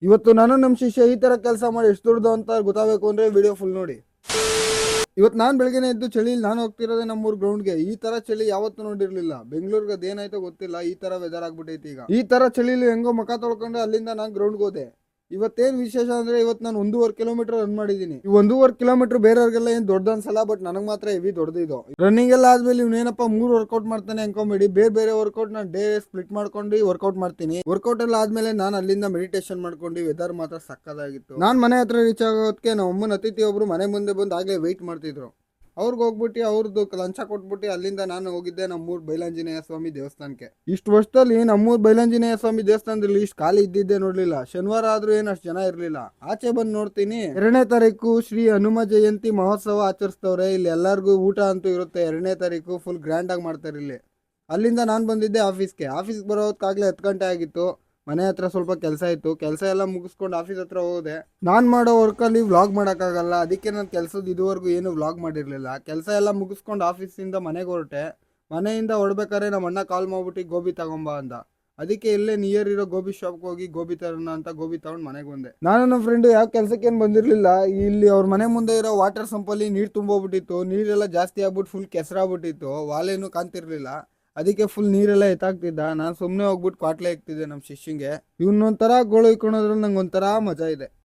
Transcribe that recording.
ಇವತ್ತು ನಾನು ನಮ್ಮ ಶಿಷ್ಯ ಈ ತರ ಕೆಲಸ ಮಾಡಿ ಎಷ್ಟು ದುಡ್ದು ಅಂತ ಗೊತ್ತಾಗಬೇಕು ಅಂದ್ರೆ ವಿಡಿಯೋ ಫುಲ್ ನೋಡಿ. ಇವತ್ತು ನಾನು ಬೆಳಗ್ಗೆನೆ ಎದ್ದು ಚಳಿಲಿ ನಾನು ಹೋಗ್ತಿರೋದೇ ನಮ್ಮೂರ್ ಗ್ರೌಂಡ್ಗೆ. ಈ ತರ ಚಳಿ ಯಾವತ್ತೂ ನೋಡಿರ್ಲಿಲ್ಲ. ಬೆಂಗಳೂರಿಗೆ ಅದೇನಾಯ್ತೋ ಗೊತ್ತಿಲ್ಲ, ಈ ತರ ವೆದರ್ ಆಗ್ಬಿಟ್ಟೈತಿ ಈಗ. ಈ ತರ ಚಳಿಲಿ ಹೆಂಗೋ ಮುಖ ತೊಳ್ಕೊಂಡು ಅಲ್ಲಿಂದ ನಾನು ಗ್ರೌಂಡ್ಗೆ ಹೋದೆ. ಇವತ್ತೇನ್ ವಿಶೇಷ ಅಂದ್ರೆ ಇವತ್ತು ನಾನು 1.5 ಕಿಲೋಮೀಟರ್ ರನ್ ಮಾಡಿದೀನಿ. ಈ 1.5 ಕಿಲೋಮೀಟರ್ ಬೇರೆಯವ್ರಿಗೆಲ್ಲ ಏನ್ ದೊಡ್ಡ ಅನ್ಸಲ್ಲ, ಬಟ್ ನನಗ್ ಮಾತ್ರ ಹೆವಿ ದೊಡ್ಡದಿದು. ರನ್ನಿಂಗ್ ಎಲ್ಲ ಆದ್ಮೇಲೆ ಇವ್ನೇನಪ್ಪ 3 ವರ್ಕೌಟ್ ಮಾಡ್ತಾನೆ ಅನ್ಕೊಂಬೇಡಿ. ಬೇರೆ ಬೇರೆ ವರ್ಕೌಟ್ ನಾನು ಡೇ ಸ್ಪ್ಲಿಟ್ ಮಾಡ್ಕೊಂಡು ವರ್ಕೌಟ್ ಮಾಡ್ತೀನಿ. ವರ್ಕೌಟ್ ಎಲ್ಲ ಆದ್ಮೇಲೆ ನಾನು ಅಲ್ಲಿಂದ ಮೆಡಿಟೇಷನ್ ಮಾಡ್ಕೊಂಡು ವೆದರ್ ಮಾತ್ರ ಸಕ್ಕದಾಗಿತ್ತು. ನಾನ್ ಮನೆ ಹತ್ರ ರೀಚ್ ಆಗೋದಕ್ಕೆ ನಮ್ಮ ಅಮ್ಮನ ಅತಿಥಿ ಒಬ್ರು ಮನೆ ಮುಂದೆ ಬಂದು ಆಗ್ಲೇ ವೆಯ್ಟ್ ಮಾಡ್ತಿದ್ರು. ಅವ್ರಿಗೆ ಹೋಗ್ಬಿಟ್ಟು ಅವ್ರದ್ದು ಲಂಚ ಕೊಟ್ಬಿಟ್ಟು ಅಲ್ಲಿಂದ ನಾನು ಹೋಗಿದ್ದೆ ನಮ್ಮೂರ್ ಬೈಲಾಂಜನೇಯ ಸ್ವಾಮಿ ದೇವಸ್ಥಾನಕ್ಕೆ. ಇಷ್ಟು ವರ್ಷದಲ್ಲಿ ನಮ್ಮೂರ್ ಬೈಲಾಂಜನೇಯ ಸ್ವಾಮಿ ದೇವಸ್ಥಾನದಲ್ಲಿ ಇಷ್ಟು ಖಾಲಿ ಇದ್ದಿದ್ದೆ ನೋಡ್ಲಿಲ್ಲ. ಶನಿವಾರ ಆದ್ರೂ ಏನು ಅಷ್ಟು ಜನ ಇರ್ಲಿಲ್ಲ. ಆಚೆ ಬಂದು ನೋಡ್ತೀನಿ 2ನೇ ತಾರೀಕು ಶ್ರೀ ಹನುಮ ಜಯಂತಿ ಮಹೋತ್ಸವ ಆಚರಿಸ್ತವ್ರೆ. ಇಲ್ಲಿ ಎಲ್ಲರಿಗೂ ಊಟ ಅಂತೂ ಇರುತ್ತೆ. 2ನೇ ತಾರೀಕು ಫುಲ್ ಗ್ರ್ಯಾಂಡ್ ಆಗಿ ಮಾಡ್ತಾರೆ ಇಲ್ಲಿ. ಅಲ್ಲಿಂದ ನಾನು ಬಂದಿದ್ದೆ ಆಫೀಸ್ಗೆ ಬರೋದಕ್ಕಾಗ್ಲೇ 10 ಗಂಟೆ ಆಗಿತ್ತು. ಮನೆ ಹತ್ರ ಸ್ವಲ್ಪ ಕೆಲಸ ಇತ್ತು. ಕೆಲಸ ಎಲ್ಲ ಮುಗಿಸ್ಕೊಂಡು ಆಫೀಸ್ ಹತ್ರ ಹೋದೆ. ನಾನ್ ಮಾಡೋ ವರ್ಕಲ್ಲಿ ವ್ಲಾಗ್ ಮಾಡೋಕ್ಕಾಗಲ್ಲ, ಅದಕ್ಕೆ ನಾನು ಕೆಲಸದ ಇದುವರೆಗೂ ಏನು ವ್ಲಾಗ್ ಮಾಡಿರ್ಲಿಲ್ಲ. ಕೆಲಸ ಎಲ್ಲ ಮುಗಿಸ್ಕೊಂಡು ಆಫೀಸಿಂದ ಮನೆಗೆ ಹೊರಟೆ. ಮನೆಯಿಂದ ಹೊರಡ್ಬೇಕಾದ್ರೆ ನಮ್ಮ ಅಣ್ಣ ಕಾಲ್ ಮಾಡ್ಬಿಟ್ಟು ಗೋಬಿ ತಗೊಂಬ ಅಂದ. ಅದಕ್ಕೆ ಇಲ್ಲೇ ನಿಯರ್ ಇರೋ ಗೋಬಿ ಶಾಪ್ಗೆ ಹೋಗಿ ಗೋಬಿ ತರೋಣ ಅಂತ ಗೋಬಿ ತಗೊಂಡು ಮನೆಗೆ ಬಂದೆ. ನಾನು ನಮ್ಮ ಫ್ರೆಂಡ್ ಯಾವ ಕೆಲಸಕ್ಕೇನು ಬಂದಿರಲಿಲ್ಲ. ಇಲ್ಲಿ ಅವ್ರ ಮನೆ ಮುಂದೆ ಇರೋ ವಾಟರ್ ಸಂಪಲ್ಲಿ ನೀರು ತುಂಬೋಗ್ಬಿಟ್ಟಿತ್ತು. ನೀರೆಲ್ಲ ಜಾಸ್ತಿ ಆಗ್ಬಿಟ್ಟು ಫುಲ್ ಕೆಸರಾಗ್ಬಿಟ್ಟಿತ್ತು. ವಾಲೇನು ಕಾಣ್ತಿರ್ಲಿಲ್ಲ. ಅದಕ್ಕೆ ಫುಲ್ ನೀರೆಲ್ಲ ಎತ್ತಾಗ್ತಿದ್ದ. ನಾನು ಸುಮ್ಮನೆ ಹೋಗ್ಬಿಟ್ಟು ಕ್ವಾಟ್ಲೆ ಇಕ್ತಿದ್ದೆ ನಮ್ಮ ಶಿಷ್ಯಂಗೆ. ಇವನ್ನೊಂಥರ ಗೋಳು ಇಕ್ಕೊಳೋದ್ರಲ್ಲಿ ನಂಗೆ ಒಂಥರ ಮಜಾ ಇದೆ.